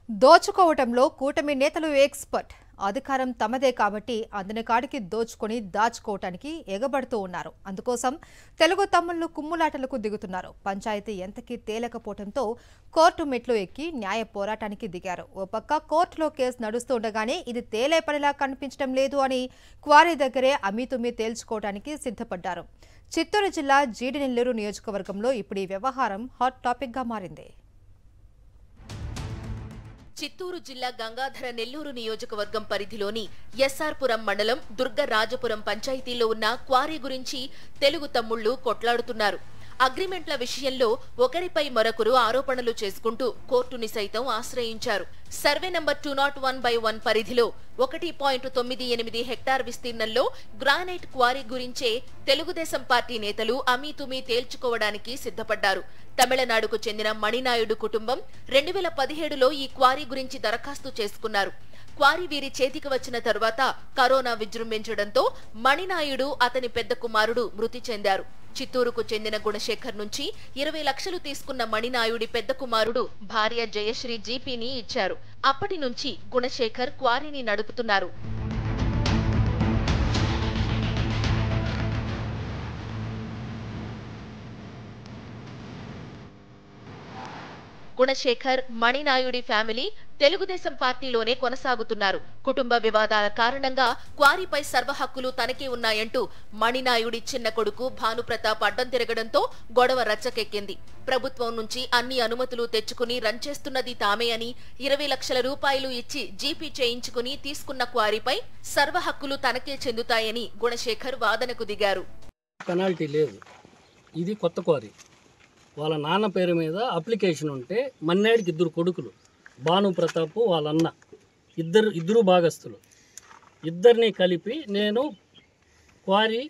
దోచుకోవటంలో కూటమి నేతలు ఎక్స్పర్ట్. అధికారం తమదే కాబట్టి అందిన కాడికి దోచుకొని దాచుకోవటానికి ఎగబడుతూ ఉన్నారు. అందుకోసం తెలుగు తమ్ముళ్లు కుమ్ములాటలకు దిగుతున్నారు. పంచాయతీ ఎంతకీ తేలకపోవడంతో కోర్టు మెట్లు ఎక్కి న్యాయ పోరాటానికి దిగారు. ఓ పక్క కోర్టులో కేసు నడుస్తుండగానే ఇది తేలే పనిలా కనిపించడం లేదు అని క్వారీ దగ్గరే అమీతుమీ తేల్చుకోవడానికి సిద్ధపడ్డారు. చిత్తూరు జిల్లా జీడినెల్లూరు నియోజకవర్గంలో ఇప్పుడు ఈ వ్యవహారం హాట్ టాపిక్ గా మారింది. చిత్తూరు జిల్లా గంగాధర నెల్లూరు నియోజకవర్గం పరిధిలోని ఎస్ఆర్పురం మండలం దుర్గరాజపురం పంచాయతీలో ఉన్న క్వారీ గురించి తెలుగు తమ్ముళ్లు కొట్లాడుతున్నారు. అగ్రిమెంట్ల విషయంలో ఒకరిపై మరొకరు ఆరోపణలు చేసుకుంటూ కోర్టుని సైతం ఆశ్రయించారు. సర్వే నంబర్ 201/1 పరిధిలో 1.98 హెక్టార్ విస్తీర్ణంలో గ్రానైట్ క్వారీ గురించే తెలుగుదేశం పార్టీ నేతలు అమీతుమీ తేల్చుకోవడానికి సిద్ధపడ్డారు. తమిళనాడుకు చెందిన మణినాయుడు కుటుంబం 2017లో ఈ క్వారీ గురించి దరఖాస్తు చేసుకున్నారు. క్వారీ వీరి చేతికి వచ్చిన తర్వాత కరోనా విజృంభించడంతో మణినాయుడు అతని పెద్ద కుమారుడు మృతి చెందారు. చిత్తూరుకు చెందిన గుణశేఖర్ నుంచి 20 లక్షలు తీసుకున్న మణినాయుడి పెద్ద కుమారుడు భార్య జయశ్రీ జీపీని ఇచ్చారు. అప్పటి నుంచి గుణశేఖర్ క్వారీని నడుపుతున్నారు. గుణశేఖర్, మణినాయుడి ఫ్యామిలీ తెలుగుదేశం పార్టీలోనే కొనసాగుతున్నారు. కుటుంబ వివాదాల కారణంగా క్వారీపై సర్వ హక్కులు తనకే ఉన్నాయంటూ మణినాయుడి చిన్న కొడుకు భానుప్రతాప్ అడ్డం తిరగడంతో గొడవ రచ్చకెక్కింది. ప్రభుత్వం నుంచి అన్ని అనుమతులు తెచ్చుకుని రన్ చేస్తున్నది తామే అని 20 లక్షల రూపాయలు ఇచ్చి జీపీ చేయించుకుని తీసుకున్న క్వారీపై సర్వ హక్కులు తనకే చెందుతాయని గుణశేఖర్ వాదనకు దిగారు. పెనాల్టీ లేదు, ఇది కొత్త క్వారీ. వాళ్ళ నాన్న పేరు మీద అప్లికేషన్ ఉంటే మన్నేడికి 2 కొడుకులు, భానుప్రతాప్ వాళ్ళ అన్న, ఇద్దరు భాగస్తులు. ఇద్దరిని కలిపి నేను క్వారీ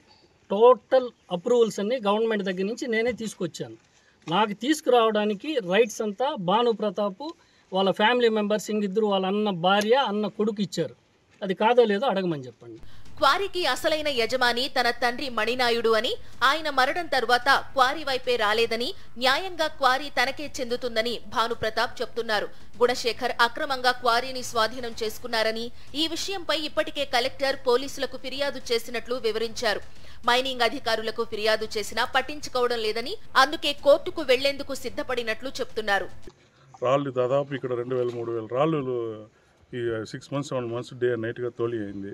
టోటల్ అప్రూవల్స్ అన్ని గవర్నమెంట్ దగ్గర నుంచి నేనే తీసుకొచ్చాను. నాకు తీసుకురావడానికి రైట్స్ అంతా భానుప్రతాప్ వాళ్ళ ఫ్యామిలీ మెంబర్స్ ఇంకిద్దరు వాళ్ళ అన్న భార్య అన్న కొడుకు ఇచ్చారు. అది కాదో లేదో అడగమని చెప్పండి. క్వారీకి అసలైన యజమాని తన తండ్రి మణినాయుడు అని, ఆయన మరణం తర్వాత క్వారీ వైపే రాలేదని, న్యాయంగా క్వారీ తనకే చెందుతుందని భానుప్రతాప్ చెప్తున్నారు. గుణశేఖర్ అక్రమంగా క్వారీని స్వాధీనం చేసుకున్నారని, ఈ విషయంపై ఇప్పటికే కలెక్టర్ పోలీసులకు ఫిర్యాదు చేసినట్లు వివరించారు. మైనింగ్ అధికారులకు ఫిర్యాదు చేసినా పట్టించుకోవడం లేదని, అందుకే కోర్టుకు వెళ్లేందుకు సిద్ధపడినట్లు చెప్తున్నారు. రాళ్ళు దాదాపు ఇక్కడ 2000-3000 రాళ్ళు ఈ 6 months 7 months డే అండ్ నైట్గా తోలి అయింది.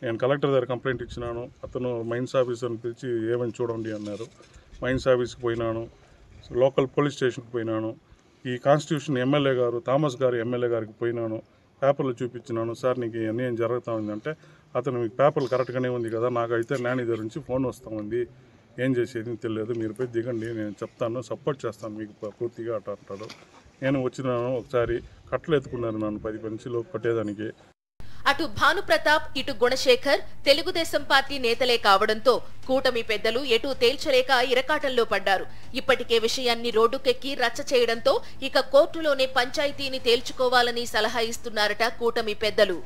నేను కలెక్టర్ దగ్గర కంప్లైంట్ ఇచ్చినాను. అతను మైన్స్ ఆఫీసర్ని పిలిచి ఏమని చూడండి అన్నారు. మైన్స్ ఆఫీస్కి పోయినాను, లోకల్ పోలీస్ స్టేషన్కి పోయినాను, ఈ కాన్స్టిట్యూషన్ ఎమ్మెల్యే గారు థామస్ గారు ఎమ్మెల్యే గారికి పోయినాను. పేపర్లు చూపించినాను. సార్ నీకు అన్యాయం జరుగుతూ ఉందంటే అతను మీకు పేపర్లు కరెక్ట్గానే ఉంది కదా, నాకైతే ల్యాండ్ దగ్గర నుంచి ఫోన్ వస్తూ ఉంది, ఏం చేసేది తెలియదు, మీరు పోయి దిగండి, నేను చెప్తాను, సపోర్ట్ చేస్తాను మీకు పూర్తిగా అట్లా అంటాడు. నేను వచ్చినాను, ఒకసారి కట్టలు ఎత్తుకున్నారు నన్ను 10 పెన్సిలు కొట్టేదానికి. అటు భానుప్రతాప్ ఇటు గుణశేఖర్ తెలుగుదేశం పార్టీ నేతలే కావడంతో కూటమి పెద్దలు ఎటూ తేల్చలేక ఇరకాటంలో పడ్డారు. ఇప్పటికే విషయాన్ని రోడ్డుకెక్కి రచ్చ చేయడంతో ఇక కోర్టులోనే పంచాయతీని తేల్చుకోవాలని సలహా ఇస్తున్నారట కూటమి పెద్దలు.